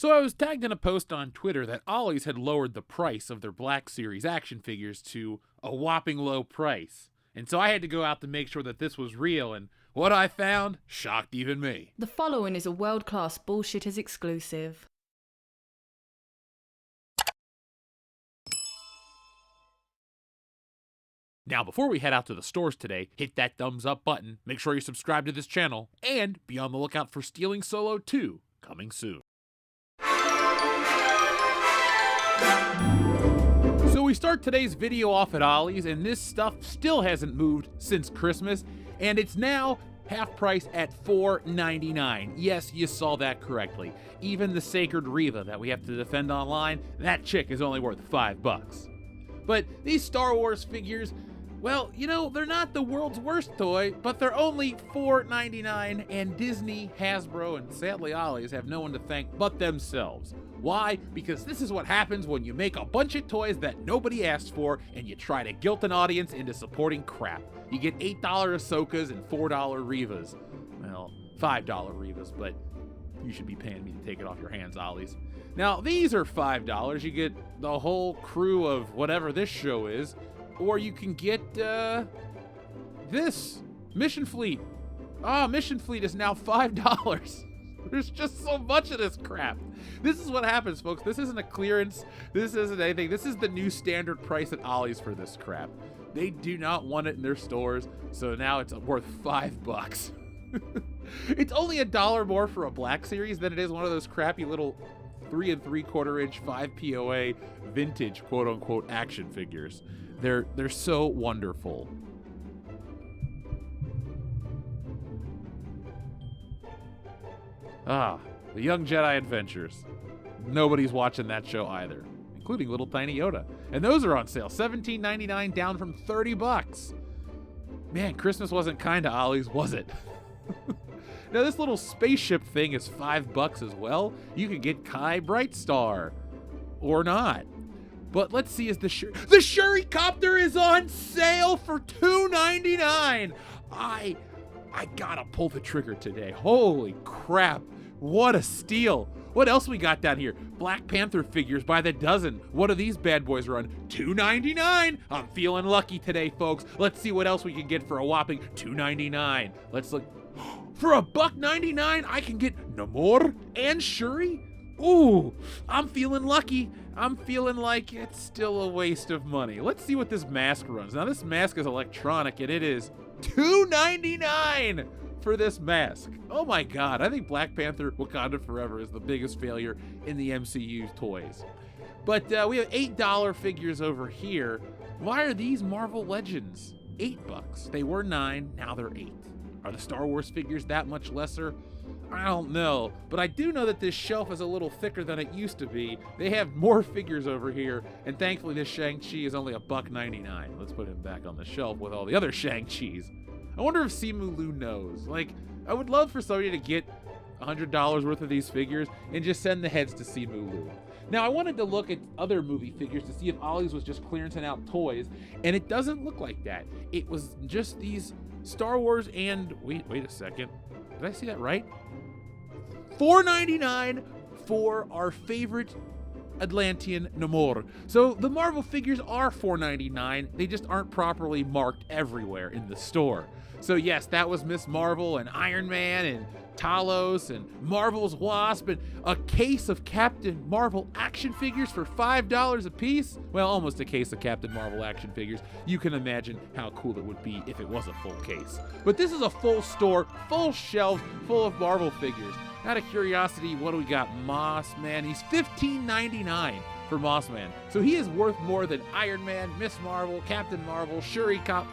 So I was tagged in a post on Twitter that Ollie's had lowered the price of their Black Series action figures to a whopping low price. And so I had to go out to make sure that this was real, and what I found shocked even me. The following is a World-Class Bullshitters exclusive. Now, before we head out to the stores today, hit that thumbs up button, make sure you're subscribed to this channel, and be on the lookout for Stealing Solo 2 coming soon. So we start today's video off at Ollie's, and this stuff still hasn't moved since Christmas, and it's now half price at $4.99. Yes, you saw that correctly. Even the Sacred Reva that we have to defend online, that chick is only worth $5. But these Star Wars figures, well, you know, they're not the world's worst toy, but they're only $4.99, and Disney, Hasbro, and sadly Ollie's have no one to thank but themselves. Why? Because this is what happens when you make a bunch of toys that nobody asked for and you try to guilt an audience into supporting crap. You get $8 Ahsokas and $4 Revas. Well, $5 Revas, but you should be paying me to take it off your hands, Ollie's. Now, these are $5. You get the whole crew of whatever this show is, or you can get this, Mission Fleet. Mission Fleet is now $5. There's just so much of this crap. This is what happens, folks. This isn't a clearance. This isn't anything. This is the new standard price at Ollie's for this crap. They do not want it in their stores, so now it's worth $5. It's only $1 more for a Black Series than it is one of those crappy little 3 3/4 inch 5 POA vintage quote-unquote action figures. They're so wonderful. The Young Jedi Adventures. Nobody's watching that show either, including little tiny Yoda. And those are on sale, $17.99 down from $30. Man, Christmas wasn't kind to Ollie's, was it? Now this little spaceship thing is $5 as well. You can get Kai Brightstar, or not. But let's see, is the Shuricopter is on sale for $2.99. I gotta pull the trigger today. Holy crap, what a steal. What else we got down here? Black Panther figures by the dozen. What do these bad boys run? $2.99. I'm feeling lucky today, folks. Let's see what else we can get for a whopping $2.99. Let's look. For $1.99, I can get Namor and Shuri? Ooh, I'm feeling lucky. I'm feeling like it's still a waste of money. Let's see what this mask runs. Now, this mask is electronic, and it is $2.99 for this mask. Oh my God, I think Black Panther Wakanda Forever is the biggest failure in the MCU toys. But we have $8 figures over here. Why are these Marvel Legends $8? They were $9, now they're $8. Are the Star Wars figures that much lesser? I don't know, but I do know that this shelf is a little thicker than it used to be. They have more figures over here, and thankfully this Shang-Chi is only $1.99. Let's put him back on the shelf with all the other Shang-Chis. I wonder if Simu Liu knows. Like, I would love for somebody to get $100 worth of these figures and just send the heads to Simu Liu. Now, I wanted to look at other movie figures to see if Ollie's was just clearancing out toys, and it doesn't look like that. It was just these Star Wars and, wait a second. Did I see that right? $4.99 for our favorite Atlantean Namor. So the Marvel figures are $4.99. They just aren't properly marked everywhere in the store. So yes, that was Miss Marvel and Iron Man and Talos and Marvel's Wasp and a case of Captain Marvel action figures for $5 a piece. Well, almost a case of Captain Marvel action figures. You can imagine how cool it would be if it was a full case. But this is a full store, full shelf, full of Marvel figures. Out of curiosity, what do we got? Moss Man. He's $15.99 for Moss Man. So he is worth more than Iron Man, Miss Marvel, Captain Marvel, Shuricopter.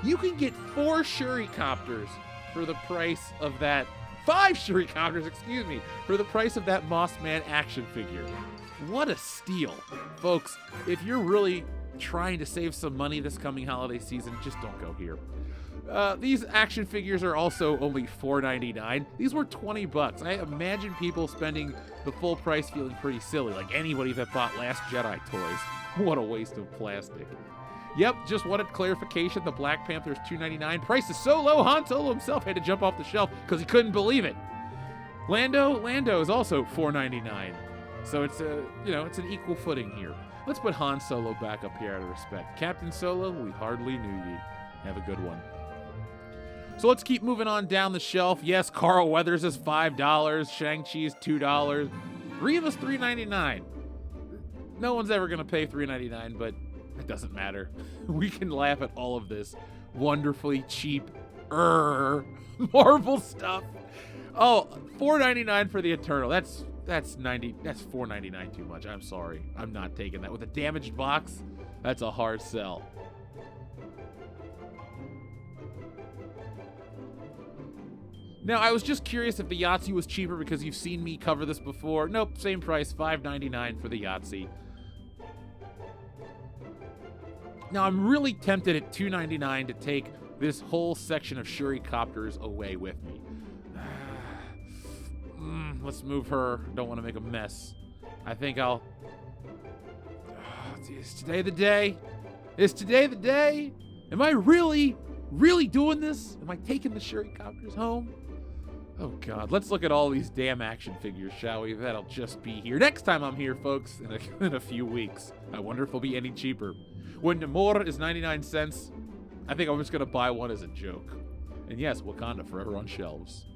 You can get 4 Shuricopters for the price of that. 5 Shuricopters, excuse me, for the price of that Moss Man action figure. What a steal. Folks, if you're really trying to save some money this coming holiday season, just don't go here. These action figures are also only $4.99. These were $20. I imagine people spending the full price feeling pretty silly, like anybody that bought Last Jedi toys. What a waste of plastic. Yep, just wanted clarification. The Black Panther's $2.99. Price is so low, Han Solo himself had to jump off the shelf because he couldn't believe it. Lando is also $4.99. So it's it's an equal footing here. Let's put Han Solo back up here out of respect. Captain Solo, we hardly knew ye. Have a good one. So let's keep moving on down the shelf. Yes, Carl Weathers is $5. Shang-Chi is $2. Reva's $3.99. No one's ever going to pay $3.99, but it doesn't matter. We can laugh at all of this wonderfully cheap Marvel stuff. Oh, $4.99 for the Eternal. That's $4.99 too much. I'm sorry. I'm not taking that. With a damaged box, that's a hard sell. Now, I was just curious if the Yahtzee was cheaper because you've seen me cover this before. Nope, same price, $5.99 for the Yahtzee. Now, I'm really tempted at $2.99 to take this whole section of Shuri copters away with me. Let's move her. Don't want to make a mess. I think I'll... Is today the day? Is today the day? Am I really doing this? Am I taking the Shuri copters home? Oh, God. Let's look at all these damn action figures, shall we? That'll just be here. Next time I'm here, folks, in a few weeks. I wonder if it'll be any cheaper. When Namor is 99 cents, I think I'm just going to buy one as a joke. And yes, Wakanda forever on shelves.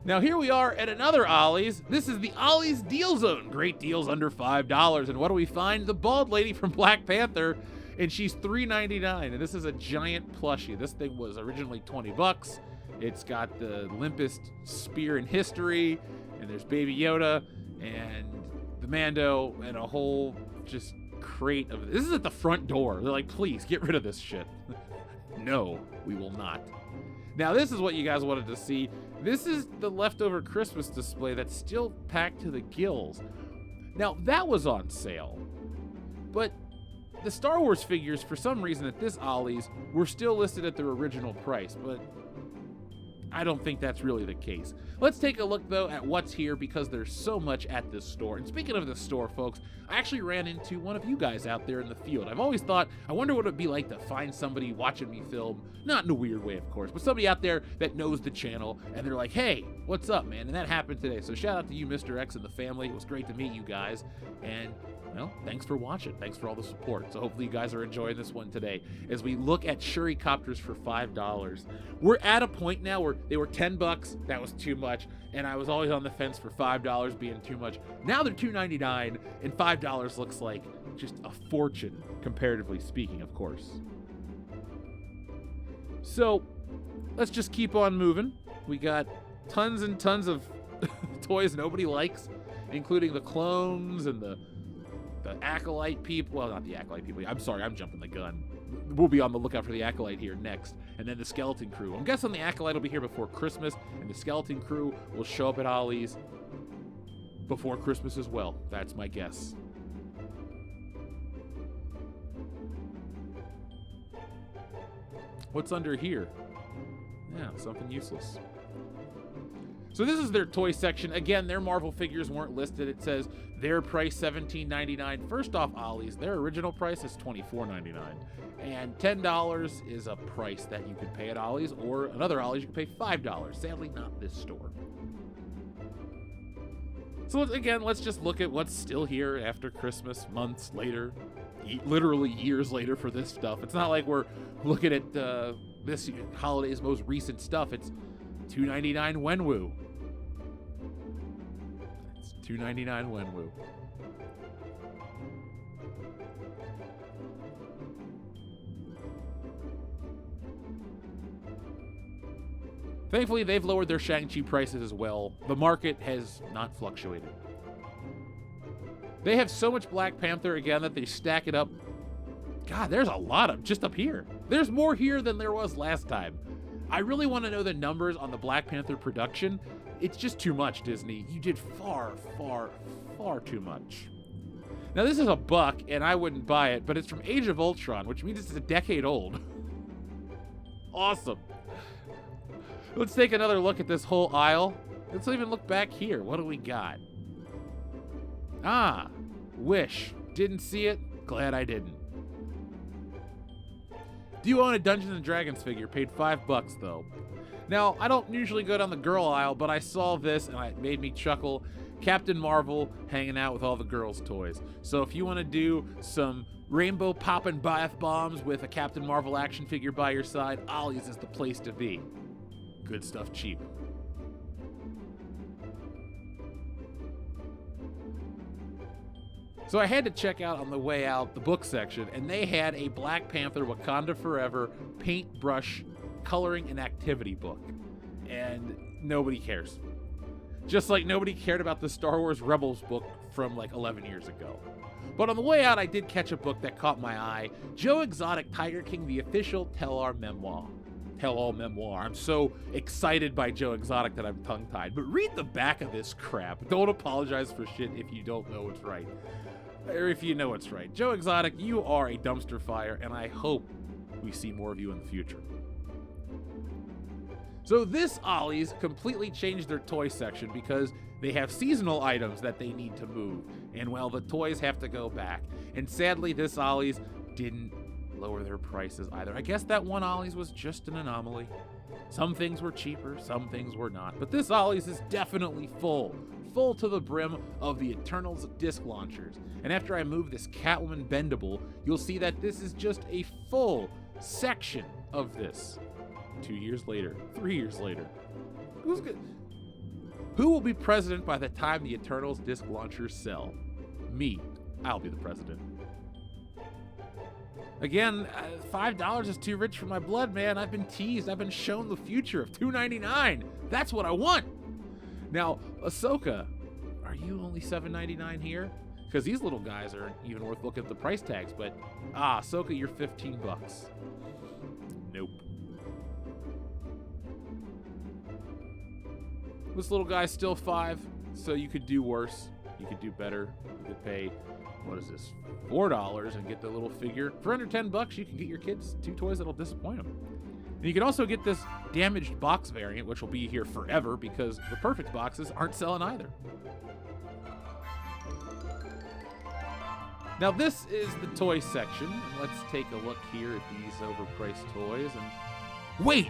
Now here we are at another Ollie's. This is the Ollie's Deal Zone. Great deals under $5. And what do we find? The bald lady from Black Panther, and she's $3.99. And this is a giant plushie. This thing was originally $20. It's got the limpest spear in history, and there's Baby Yoda, and the Mando, and a whole just crate of this is at the front door. They're like, please get rid of this shit. No, we will not. Now this is what you guys wanted to see. This is the leftover Christmas display that's still packed to the gills. Now that was on sale, but the Star Wars figures, for some reason at this Ollie's, were still listed at their original price, but I don't think that's really the case. Let's take a look, though, at what's here because there's so much at this store. And speaking of the store, folks, I actually ran into one of you guys out there in the field. I've always thought, I wonder what it would be like to find somebody watching me film, not in a weird way, of course, but somebody out there that knows the channel, and they're like, hey, what's up, man? And that happened today. So shout out to you, Mr. X, and the family. It was great to meet you guys. And well, thanks for watching. Thanks for all the support. So hopefully you guys are enjoying this one today as we look at Shuri copters for $5. We're at a point now where they were $10. That was too much. And I was always on the fence for $5 being too much. Now they're $2.99, and $5 looks like just a fortune, comparatively speaking, of course. So let's just keep on moving. We got tons and tons of toys nobody likes, including the clones and the Acolyte people. Well, not the Acolyte people. I'm sorry, I'm jumping the gun. We'll be on the lookout for the Acolyte here next. And then the Skeleton Crew. I'm guessing the Acolyte will be here before Christmas, and the Skeleton Crew will show up at Ollie's before Christmas as well. That's my guess. What's under here? Yeah, something useless. So this is their toy section. Again, their Marvel figures weren't listed. It says their price $17.99. First off, Ollie's, their original price is $24.99. And $10 is a price that you could pay at Ollie's, or another Ollie's you can pay $5. Sadly, not this store. So again, let's just look at what's still here after Christmas, months later, literally years later for this stuff. It's not like we're looking at this holiday's most recent stuff. It's $2.99 Wenwu. It's $2.99 Wenwu. Thankfully, they've lowered their Shang-Chi prices as well. The market has not fluctuated. They have so much Black Panther, again, that they stack it up. God, there's a lot of just up here. There's more here than there was last time. I really want to know the numbers on the Black Panther production. It's just too much, Disney. You did far, far, far too much. Now, this is a buck, and I wouldn't buy it, but it's from Age of Ultron, which means it's a decade old. Awesome. Let's take another look at this whole aisle. Let's even look back here. What do we got? Ah, Wish. Didn't see it. Glad I didn't. Do you own a Dungeons & Dragons figure? Paid $5 though. Now, I don't usually go down the girl aisle, but I saw this and it made me chuckle. Captain Marvel hanging out with all the girls' toys. So if you want to do some rainbow popping bath bombs with a Captain Marvel action figure by your side, Ollie's is the place to be. Good stuff cheap. So I had to check out on the way out the book section, and they had a Black Panther Wakanda Forever paintbrush coloring and activity book. And nobody cares. Just like nobody cared about the Star Wars Rebels book from like 11 years ago. But on the way out, I did catch a book that caught my eye. Joe Exotic, Tiger King, the official tell-all memoir. I'm so excited by Joe Exotic that I'm tongue-tied. But read the back of this crap. Don't apologize for shit if you don't know what's right. Or if you know what's right. Joe Exotic, you are a dumpster fire, and I hope we see more of you in the future. So this Ollie's completely changed their toy section because they have seasonal items that they need to move. And well, the toys have to go back. And sadly, this Ollie's didn't lower their prices either. I guess that one Ollie's was just an anomaly. Some things were cheaper, some things were not. But this Ollie's is definitely full to the brim of the Eternals disc launchers. And after I move this Catwoman bendable, you'll see that this is just a full section of this. 2 years later, 3 years later. Who will be president by the time the Eternals disc launchers sell? Me. I'll be the president. Again, $5 is too rich for my blood, man. I've been teased. I've been shown the future of $2.99. That's what I want. Now, Ahsoka, are you only $7.99 here? Because these little guys aren't even worth looking at the price tags. But, Ahsoka, you're $15. Nope. This little guy's still $5, so you could do worse. You could do better. You could pay, what is this, $4 and get the little figure. For under $10, you can get your kids 2 toys that'll disappoint them. And you can also get this damaged box variant, which will be here forever because the perfect boxes aren't selling either. Now this is the toy section. Let's take a look here at these overpriced toys. And wait!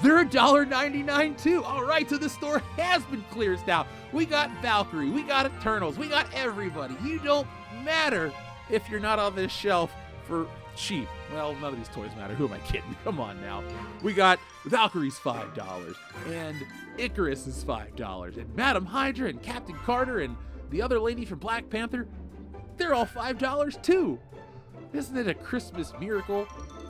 They're $1.99 too. All right, so the store has been cleared now. We got Valkyrie, we got Eternals, we got everybody. You don't matter if you're not on this shelf for cheap. Well, none of these toys matter. Who am I kidding? Come on now. We got Valkyrie's $5, and Icarus is $5, and Madam Hydra and Captain Carter and the other lady from Black Panther, they're all $5 too. Isn't it a Christmas miracle?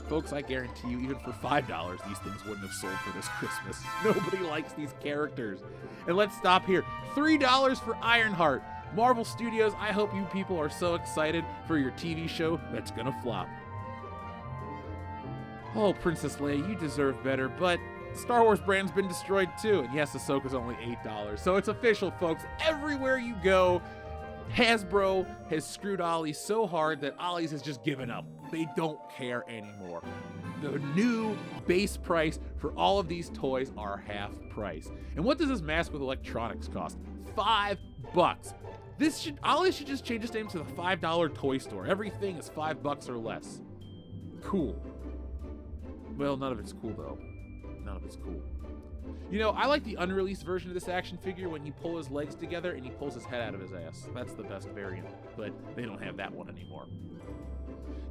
Folks, I guarantee you, even for $5, these things wouldn't have sold for this Christmas. Nobody likes these characters. And let's stop here. $3 for Ironheart. Marvel Studios, I hope you people are so excited for your TV show that's gonna flop. Oh, Princess Leia, you deserve better, but Star Wars brand's been destroyed too. And yes, Ahsoka's only $8. So it's official, folks. Everywhere you go, Hasbro has screwed Ollie so hard that Ollie's has just given up. They don't care anymore. The new base price for all of these toys are half price. And what does this mask with electronics cost? $5. Ollie should just change its name to the $5 toy store. Everything is $5 or less. Cool. Well, none of it's cool though. None of it's cool. You know, I like the unreleased version of this action figure when you pull his legs together and he pulls his head out of his ass. That's the best variant, but they don't have that one anymore.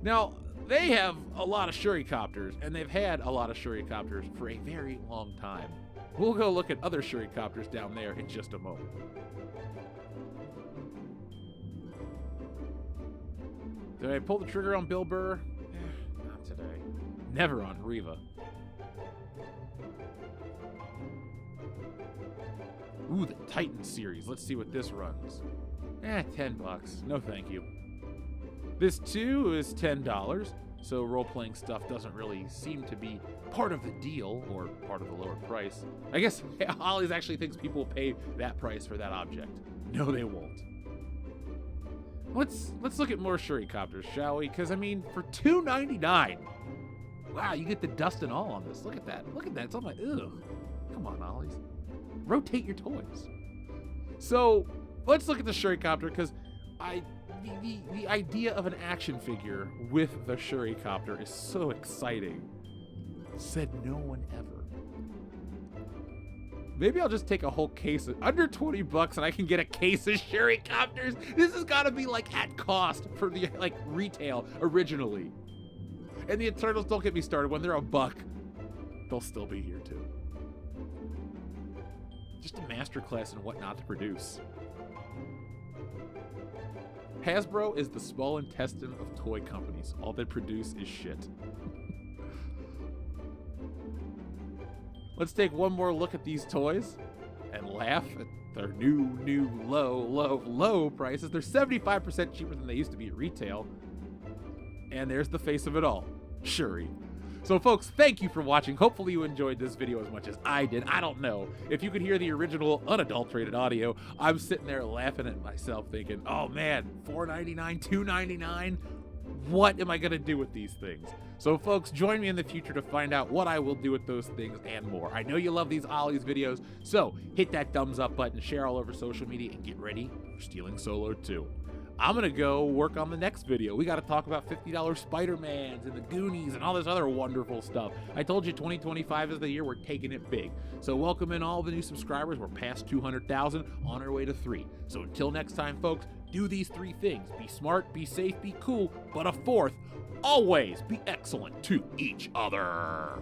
Now, they have a lot of Shurikopters, and they've had a lot of Shurikopters for a very long time. We'll go look at other Shurikopters down there in just a moment. Did I pull the trigger on Bill Burr? Not today. Never on Reva. Ooh, the Titan series. Let's see what this runs. $10. No thank you. This too is $10, so role-playing stuff doesn't really seem to be part of the deal or part of the lower price. I guess Ollie's actually thinks people will pay that price for that object. No, they won't. Let's look at more Shurikopters, shall we? Because I mean, for $2.99, wow, you get the dust and all on this. Look at that. Look at that. It's all my ugh. Come on, Ollie's. Rotate your toys. So let's look at the Shurikopter because the idea of an action figure with the Shurikopter is so exciting. Said no one ever. Maybe I'll just take a whole case of under 20 bucks and I can get a case of Shurikopters. This has got to be like at cost for the like retail originally. And the Eternals, don't get me started. When they're $1, they'll still be here too. Just a masterclass in what not to produce. Hasbro is the small intestine of toy companies. All they produce is shit. Let's take one more look at these toys and laugh at their new, low prices. They're 75% cheaper than they used to be at retail. And there's the face of it all, Shuri. So folks, thank you for watching. Hopefully you enjoyed this video as much as I did. I don't know. If you could hear the original unadulterated audio, I'm sitting there laughing at myself thinking, oh man, $4.99, $2.99? What am I going to do with these things? So folks, join me in the future to find out what I will do with those things and more. I know you love these Ollie's videos, so hit that thumbs up button, share all over social media, and get ready for Stealing Solo 2. I'm going to go work on the next video. We got to talk about $50 Spider-Mans and the Goonies and all this other wonderful stuff. I told you 2025 is the year we're taking it big. So welcome in all the new subscribers. We're past 200,000, on our way to 3. So until next time, folks, do these 3 things. Be smart, be safe, be cool, but a 4th, always be excellent to each other.